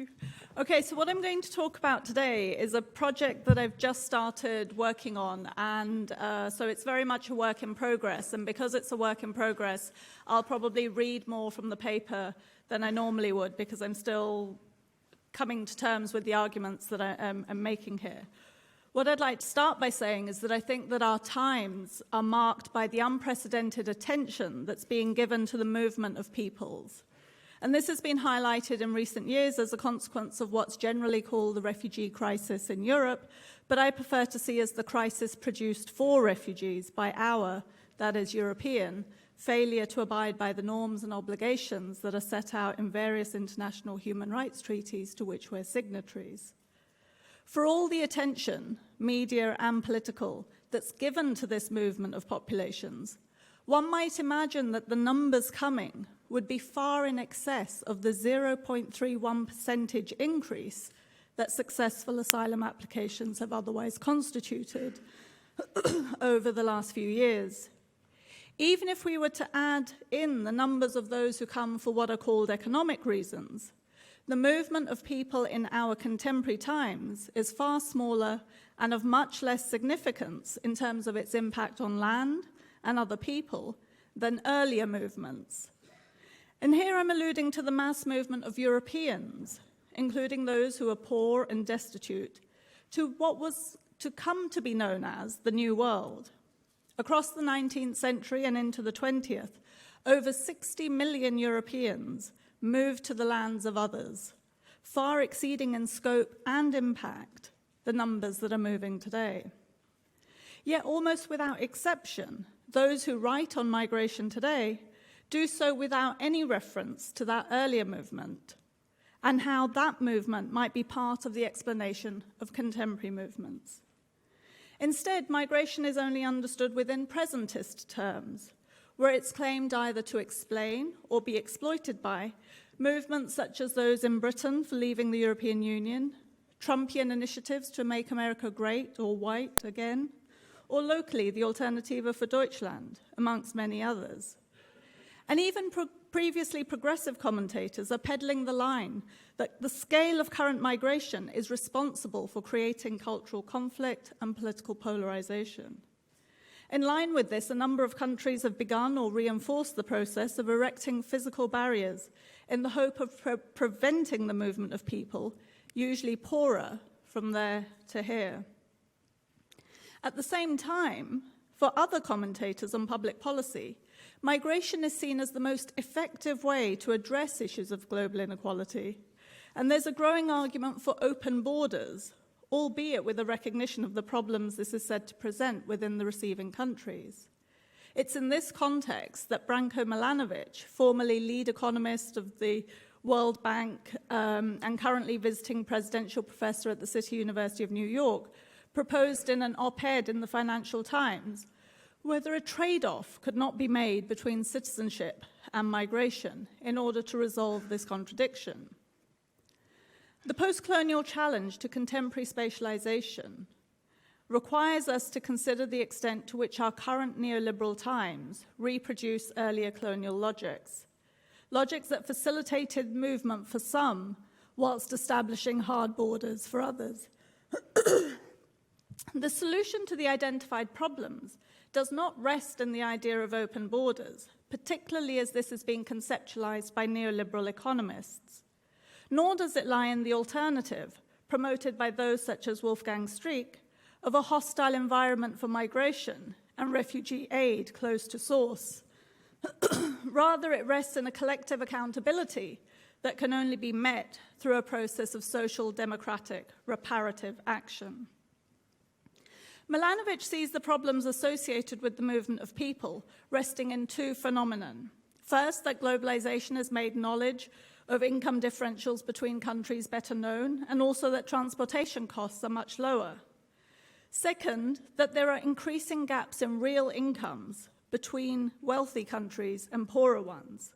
you. Okay, so what I'm going to talk about today is a project that I've just started working on, and so it's very much a work in progress, and because it's a work in progress, I'll probably read more from the paper than I normally would, because I'm still coming to terms with the arguments that I'm making here. What I'd like to start by saying is that I think that our times are marked by the unprecedented attention that's being given to the movement of peoples. And this has been highlighted in recent years as a consequence of what's generally called the refugee crisis in Europe, but I prefer to see as the crisis produced for refugees by our, that is European, failure to abide by the norms and obligations that are set out in various international human rights treaties to which we're signatories. For all the attention, media and political, that's given to this movement of populations, one might imagine that the numbers coming would be far in excess of the 0.31% increase that successful asylum applications have otherwise constituted over the last few years. Even if we were to add in the numbers of those who come for what are called economic reasons, the movement of people in our contemporary times is far smaller and of much less significance in terms of its impact on land and other people than earlier movements. And here I'm alluding to the mass movement of Europeans, including those who are poor and destitute, to what was to come to be known as the New World. Across the 19th century and into the 20th, over 60 million Europeans moved to the lands of others, far exceeding in scope and impact the numbers that are moving today. Yet almost without exception, those who write on migration today do so without any reference to that earlier movement and how that movement might be part of the explanation of contemporary movements. Instead, migration is only understood within presentist terms, where it's claimed either to explain or be exploited by movements such as those in Britain for leaving the European Union, Trumpian initiatives to make America great or white again, or locally the Alternative for Deutschland, amongst many others. And even previously progressive commentators are peddling the line that the scale of current migration is responsible for creating cultural conflict and political polarization. In line with this, a number of countries have begun or reinforced the process of erecting physical barriers in the hope of preventing the movement of people, usually poorer, from there to here. At the same time, for other commentators on public policy, migration is seen as the most effective way to address issues of global inequality, and there's a growing argument for open borders, albeit with a recognition of the problems this is said to present within the receiving countries. It's in this context that Branko Milanovic, formerly lead economist of the World Bank and currently visiting presidential professor at the City University of New York, proposed in an op-ed in the Financial Times whether a trade-off could not be made between citizenship and migration in order to resolve this contradiction. The post-colonial challenge to contemporary spatialization requires us to consider the extent to which our current neoliberal times reproduce earlier colonial logics that facilitated movement for some whilst establishing hard borders for others. The solution to the identified problems does not rest in the idea of open borders, particularly as this is being conceptualized by neoliberal economists. Nor does it lie in the alternative, promoted by those such as Wolfgang Streeck, of a hostile environment for migration and refugee aid close to source. Rather, it rests in a collective accountability that can only be met through a process of social, democratic, reparative action. Milanovic sees the problems associated with the movement of people resting in two phenomena. First, that globalization has made knowledge of income differentials between countries better known, and also that transportation costs are much lower. Second, that there are increasing gaps in real incomes between wealthy countries and poorer ones.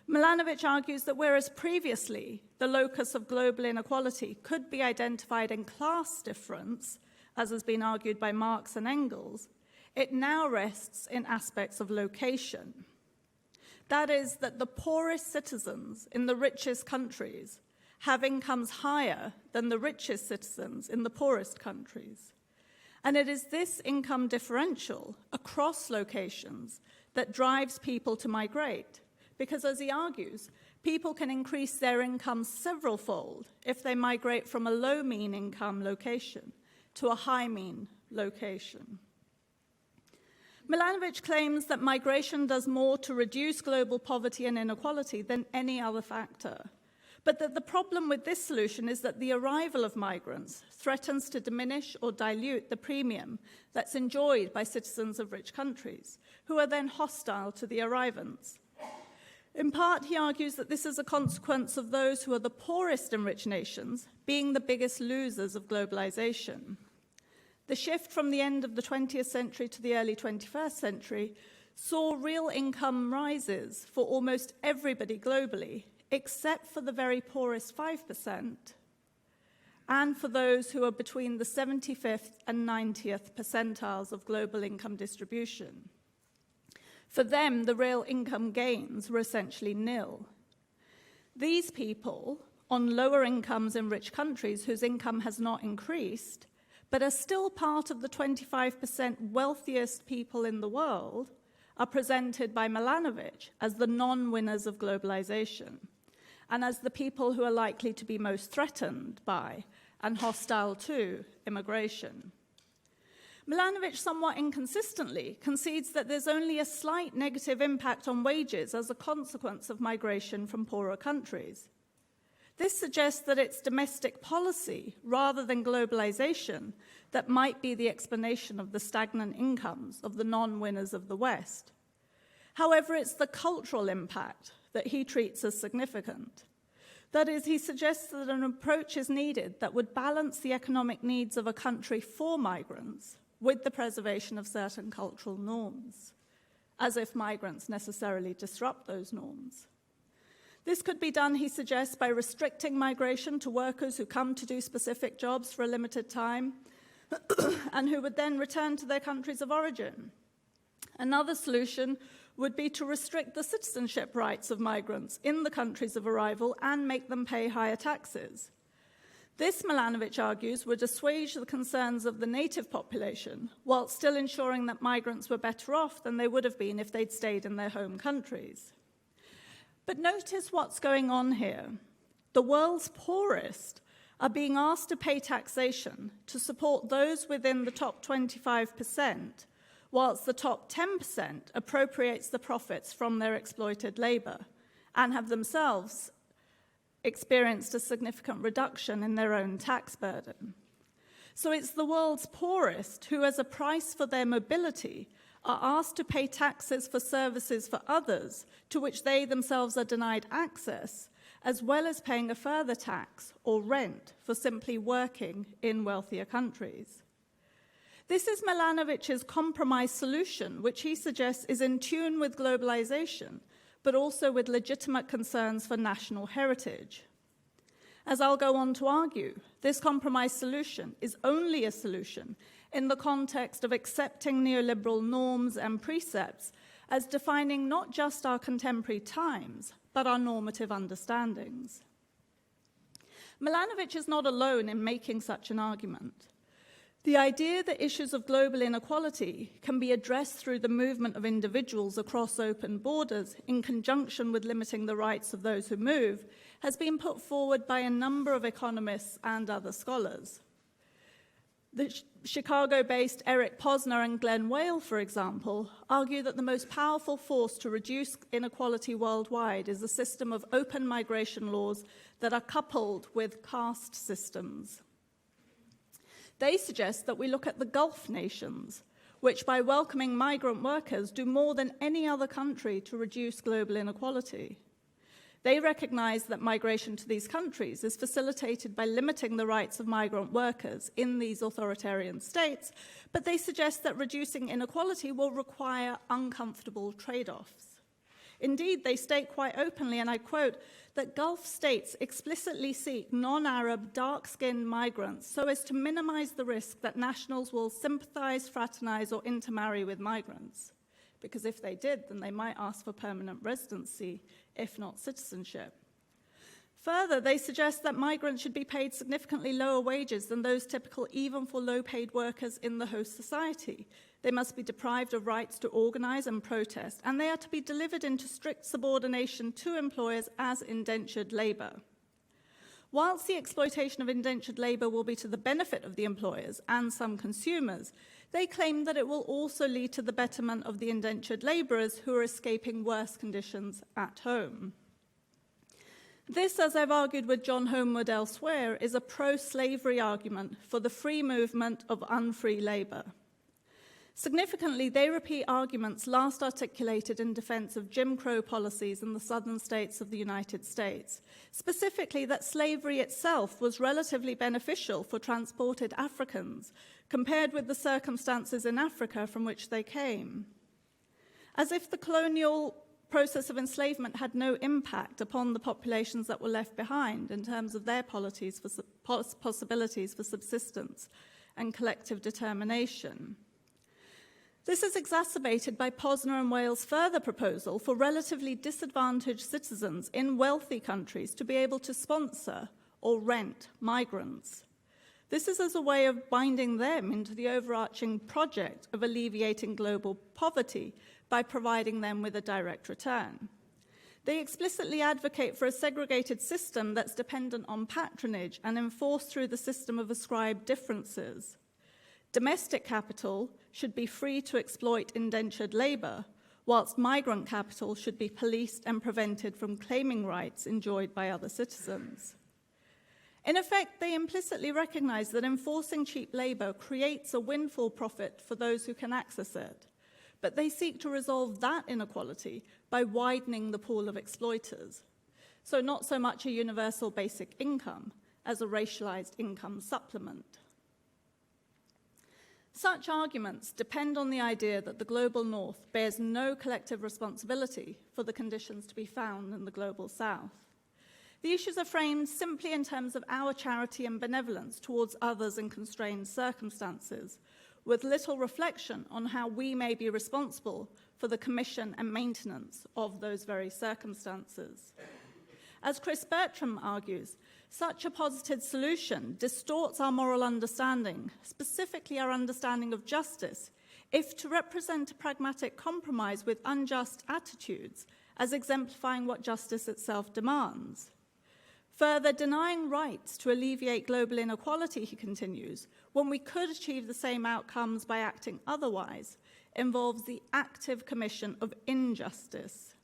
Milanovic argues that whereas previously the locus of global inequality could be identified in class difference, as has been argued by Marx and Engels, it now rests in aspects of location. That is, that the poorest citizens in the richest countries have incomes higher than the richest citizens in the poorest countries. And it is this income differential across locations that drives people to migrate, because as he argues, people can increase their income several-fold if they migrate from a low-mean income location to a high-mean location. Milanovic claims that migration does more to reduce global poverty and inequality than any other factor, but that the problem with this solution is that the arrival of migrants threatens to diminish or dilute the premium that's enjoyed by citizens of rich countries, who are then hostile to the arrivants. In part, he argues that this is a consequence of those who are the poorest in rich nations being the biggest losers of globalization. The shift from the end of the 20th century to the early 21st century saw real income rises for almost everybody globally, except for the very poorest 5%, and for those who are between the 75th and 90th percentiles of global income distribution. For them, the real income gains were essentially nil. These people, on lower incomes in rich countries whose income has not increased, but are still part of the 25% wealthiest people in the world, are presented by Milanovic as the non-winners of globalization, and as the people who are likely to be most threatened by and hostile to immigration. Milanovic somewhat inconsistently concedes that there's only a slight negative impact on wages as a consequence of migration from poorer countries. This suggests that it's domestic policy, rather than globalization, that might be the explanation of the stagnant incomes of the non-winners of the West. However, it's the cultural impact that he treats as significant. That is, he suggests that an approach is needed that would balance the economic needs of a country for migrants with the preservation of certain cultural norms, as if migrants necessarily disrupt those norms. This could be done, he suggests, by restricting migration to workers who come to do specific jobs for a limited time and who would then return to their countries of origin. Another solution would be to restrict the citizenship rights of migrants in the countries of arrival and make them pay higher taxes. This, Milanovic argues, would assuage the concerns of the native population while still ensuring that migrants were better off than they would have been if they'd stayed in their home countries. But notice what's going on here. The world's poorest are being asked to pay taxation to support those within the top 25%, whilst the top 10% appropriates the profits from their exploited labor and have themselves experienced a significant reduction in their own tax burden. So it's the world's poorest who, as a price for their mobility, are asked to pay taxes for services for others to which they themselves are denied access, as well as paying a further tax or rent for simply working in wealthier countries. This is Milanovic's compromise solution, which he suggests is in tune with globalization, but also with legitimate concerns for national heritage. As I'll go on to argue, this compromise solution is only a solution in the context of accepting neoliberal norms and precepts as defining not just our contemporary times, but our normative understandings. Milanovic is not alone in making such an argument. The idea that issues of global inequality can be addressed through the movement of individuals across open borders in conjunction with limiting the rights of those who move has been put forward by a number of economists and other scholars. The Chicago-based Eric Posner and Glenn Whale, for example, argue that the most powerful force to reduce inequality worldwide is a system of open migration laws that are coupled with caste systems. They suggest that we look at the Gulf nations, which by welcoming migrant workers do more than any other country to reduce global inequality. They recognize that migration to these countries is facilitated by limiting the rights of migrant workers in these authoritarian states, but they suggest that reducing inequality will require uncomfortable trade-offs. Indeed, they state quite openly, and I quote, that Gulf states explicitly seek non-Arab, dark-skinned migrants so as to minimize the risk that nationals will sympathize, fraternize, or intermarry with migrants. Because if they did, then they might ask for permanent residency, if not citizenship. Further, they suggest that migrants should be paid significantly lower wages than those typical even for low-paid workers in the host society. They must be deprived of rights to organize and protest, and they are to be delivered into strict subordination to employers as indentured labor. Whilst the exploitation of indentured labor will be to the benefit of the employers and some consumers, they claim that it will also lead to the betterment of the indentured laborers who are escaping worse conditions at home. This, as I've argued with John Homewood elsewhere, is a pro-slavery argument for the free movement of unfree labor. Significantly, they repeat arguments last articulated in defense of Jim Crow policies in the southern states of the United States, specifically that slavery itself was relatively beneficial for transported Africans compared with the circumstances in Africa from which they came. As if the colonial process of enslavement had no impact upon the populations that were left behind in terms of their possibilities for subsistence and collective determination. This is exacerbated by Posner and Wales' further proposal for relatively disadvantaged citizens in wealthy countries to be able to sponsor or rent migrants. This is as a way of binding them into the overarching project of alleviating global poverty by providing them with a direct return. They explicitly advocate for a segregated system that's dependent on patronage and enforced through the system of ascribed differences. Domestic capital should be free to exploit indentured labor, whilst migrant capital should be policed and prevented from claiming rights enjoyed by other citizens. In effect, they implicitly recognize that enforcing cheap labor creates a windfall profit for those who can access it, but they seek to resolve that inequality by widening the pool of exploiters. So not so much a universal basic income as a racialized income supplement. Such arguments depend on the idea that the global north bears no collective responsibility for the conditions to be found in the global south. The issues are framed simply in terms of our charity and benevolence towards others in constrained circumstances, with little reflection on how we may be responsible for the commission and maintenance of those very circumstances. As Chris Bertram argues, such a posited solution distorts our moral understanding, specifically our understanding of justice, if to represent a pragmatic compromise with unjust attitudes as exemplifying what justice itself demands. Further, denying rights to alleviate global inequality, he continues, when we could achieve the same outcomes by acting otherwise, involves the active commission of injustice.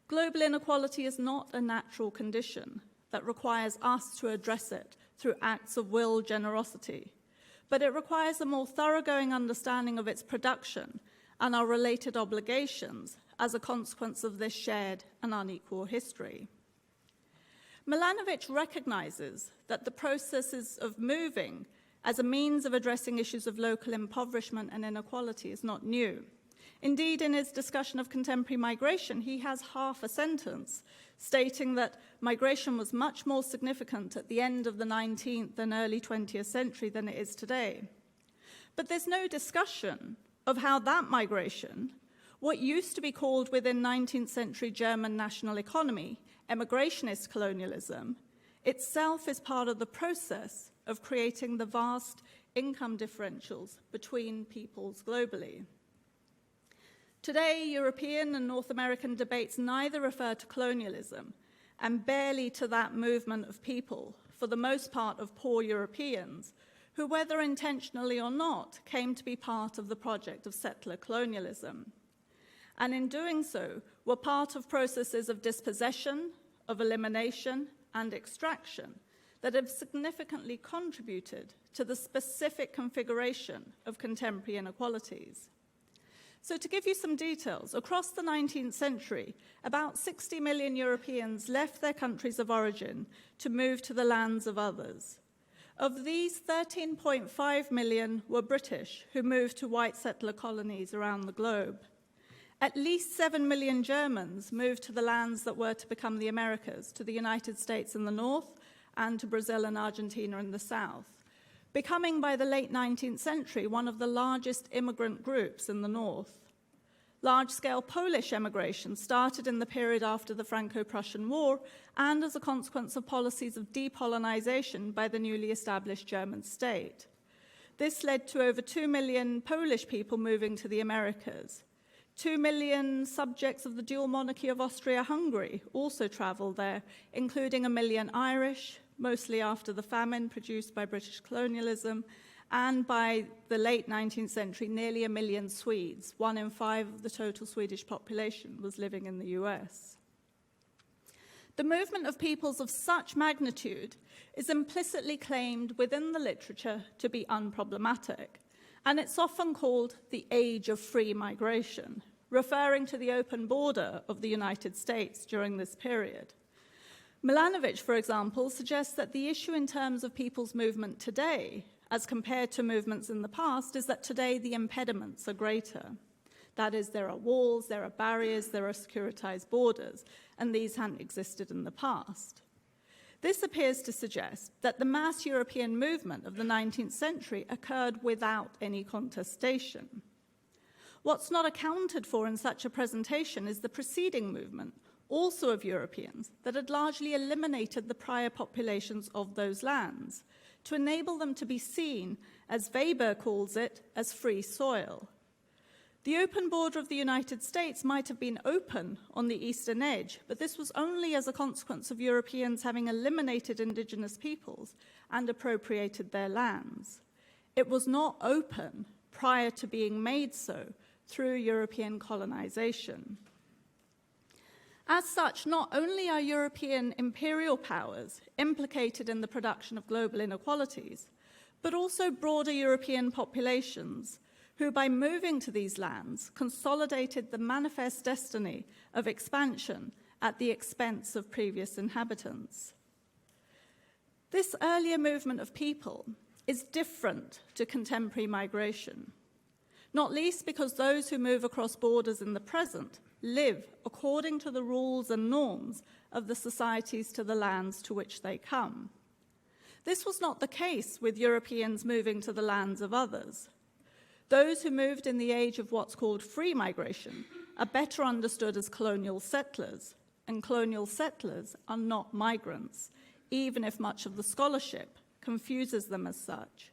Global inequality is not a natural condition that requires us to address it through acts of will generosity, but it requires a more thoroughgoing understanding of its production and our related obligations as a consequence of this shared and unequal history. Milanovic recognizes that the processes of moving as a means of addressing issues of local impoverishment and inequality is not new. Indeed, in his discussion of contemporary migration, he has half a sentence stating that migration was much more significant at the end of the 19th and early 20th century than it is today. But there's no discussion of how that migration, what used to be called within 19th century German national economy, emigrationist colonialism, itself is part of the process of creating the vast income differentials between peoples globally. Today, European and North American debates neither refer to colonialism and barely to that movement of people, for the most part of poor Europeans, who, whether intentionally or not, came to be part of the project of settler colonialism. And in doing so, were part of processes of dispossession, of elimination, and extraction that have significantly contributed to the specific configuration of contemporary inequalities. So to give you some details, across the 19th century, about 60 million Europeans left their countries of origin to move to the lands of others. Of these, 13.5 million were British, who moved to white settler colonies around the globe. At least 7 million Germans moved to the lands that were to become the Americas, to the United States in the north and to Brazil and Argentina in the south, becoming by the late 19th century one of the largest immigrant groups in the north. Large-scale Polish emigration started in the period after the Franco-Prussian War and as a consequence of policies of depolonization by the newly established German state. This led to over 2 million Polish people moving to the Americas. 2 million subjects of the dual monarchy of Austria-Hungary also traveled there, including 1 million Irish, mostly after the famine produced by British colonialism, and by the late 19th century, nearly 1 million Swedes. 1 in 5 of the total Swedish population was living in the US. The movement of peoples of such magnitude is implicitly claimed within the literature to be unproblematic, and it's often called the age of free migration, referring to the open border of the United States during this period. Milanovic, for example, suggests that the issue in terms of people's movement today, as compared to movements in the past, is that today the impediments are greater. That is, there are walls, there are barriers, there are securitized borders, and these hadn't existed in the past. This appears to suggest that the mass European movement of the 19th century occurred without any contestation. What's not accounted for in such a presentation is the preceding movement, also of Europeans, that had largely eliminated the prior populations of those lands to enable them to be seen, as Weber calls it, as free soil. The open border of the United States might have been open on the eastern edge, but this was only as a consequence of Europeans having eliminated indigenous peoples and appropriated their lands. It was not open prior to being made so through European colonization. As such, not only are European imperial powers implicated in the production of global inequalities, but also broader European populations who, by moving to these lands, consolidated the manifest destiny of expansion at the expense of previous inhabitants. This earlier movement of people is different to contemporary migration, not least because those who move across borders in the present live according to the rules and norms of the societies to the lands to which they come. This was not the case with Europeans moving to the lands of others. Those who moved in the age of what's called free migration are better understood as colonial settlers, and colonial settlers are not migrants, even if much of the scholarship confuses them as such.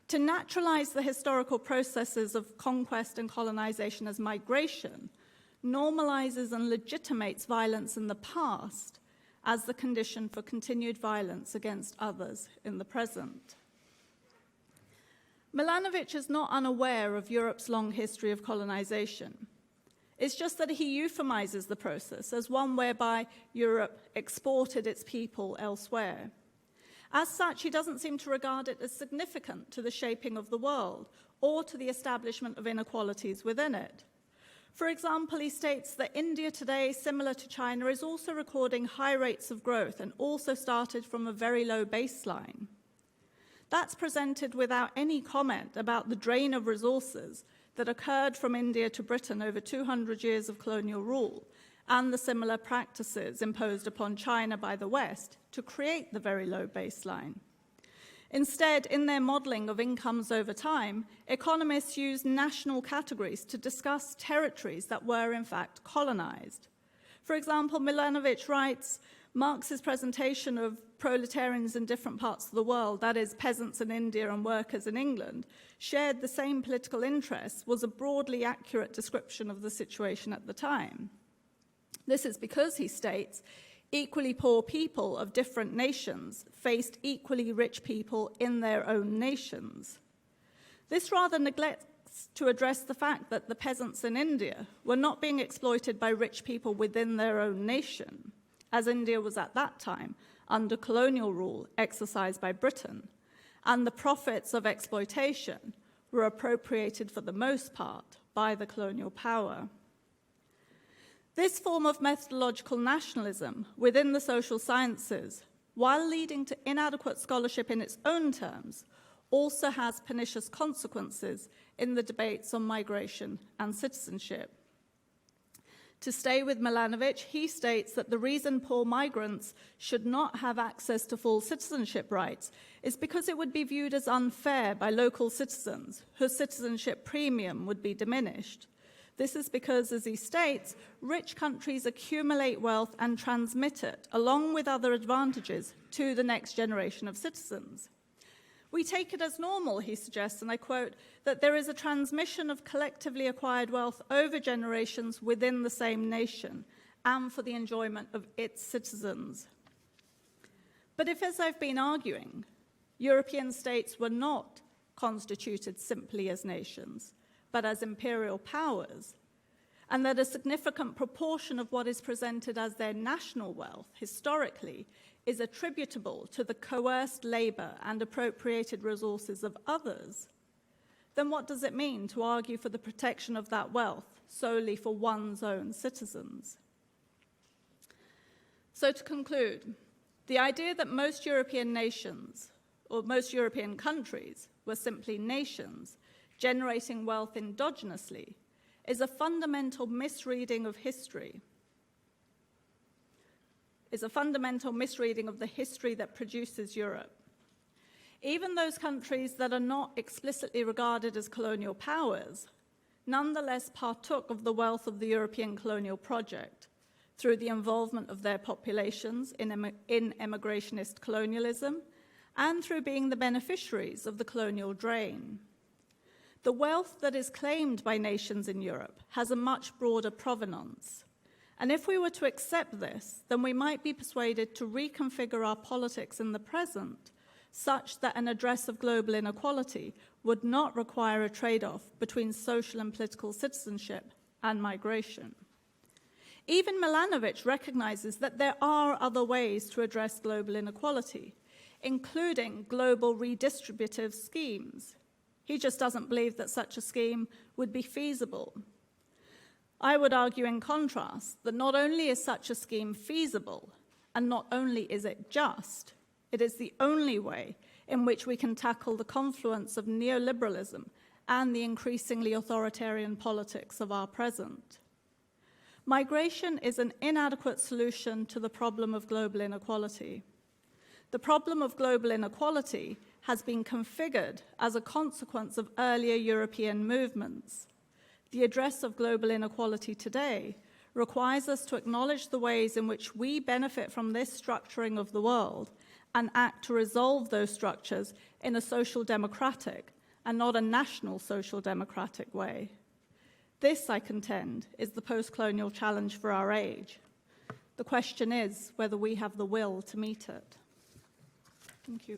To naturalize the historical processes of conquest and colonization as migration normalizes and legitimates violence in the past as the condition for continued violence against others in the present. Milanovic is not unaware of Europe's long history of colonization. It's just that he euphemizes the process as one whereby Europe exported its people elsewhere. As such, he doesn't seem to regard it as significant to the shaping of the world or to the establishment of inequalities within it. For example, he states that India today, similar to China, is also recording high rates of growth and also started from a very low baseline. That's presented without any comment about the drain of resources that occurred from India to Britain over 200 years of colonial rule and the similar practices imposed upon China by the West to create the very low baseline. Instead, in their modeling of incomes over time, economists use national categories to discuss territories that were in fact colonized. For example, Milanovic writes, Marx's presentation of proletarians in different parts of the world, that is, peasants in India and workers in England, shared the same political interests, was a broadly accurate description of the situation at the time. This is because, he states, equally poor people of different nations faced equally rich people in their own nations. This rather neglects to address the fact that the peasants in India were not being exploited by rich people within their own nation, as India was at that time under colonial rule exercised by Britain, and the profits of exploitation were appropriated for the most part by the colonial power. This form of methodological nationalism within the social sciences, while leading to inadequate scholarship in its own terms, also has pernicious consequences in the debates on migration and citizenship. To stay with Milanovic, he states that the reason poor migrants should not have access to full citizenship rights is because it would be viewed as unfair by local citizens, whose citizenship premium would be diminished. This is because, as he states, rich countries accumulate wealth and transmit it, along with other advantages, to the next generation of citizens. We take it as normal, he suggests, and I quote, that there is a transmission of collectively acquired wealth over generations within the same nation and for the enjoyment of its citizens. But if, as I've been arguing, European states were not constituted simply as nations, but as imperial powers, and that a significant proportion of what is presented as their national wealth, historically, is attributable to the coerced labor and appropriated resources of others, then what does it mean to argue for the protection of that wealth solely for one's own citizens? So to conclude, the idea that most European nations, or most European countries, were simply nations generating wealth endogenously is a fundamental misreading of history, is a fundamental misreading of the history that produces Europe. Even those countries that are not explicitly regarded as colonial powers nonetheless partook of the wealth of the European colonial project through the involvement of their populations in emigrationist colonialism and through being the beneficiaries of the colonial drain. The wealth that is claimed by nations in Europe has a much broader provenance. And if we were to accept this, then we might be persuaded to reconfigure our politics in the present such that an address of global inequality would not require a trade-off between social and political citizenship and migration. Even Milanovic recognizes that there are other ways to address global inequality, including global redistributive schemes. He just doesn't believe that such a scheme would be feasible. I would argue in contrast that not only is such a scheme feasible, and not only is it just, it is the only way in which we can tackle the confluence of neoliberalism and the increasingly authoritarian politics of our present. Migration is an inadequate solution to the problem of global inequality. The problem of global inequality has been configured as a consequence of earlier European movements. The address of global inequality today requires us to acknowledge the ways in which we benefit from this structuring of the world and act to resolve those structures in a social democratic and not a national social democratic way. This, I contend, is the post-colonial challenge for our age. The question is whether we have the will to meet it. Thank you.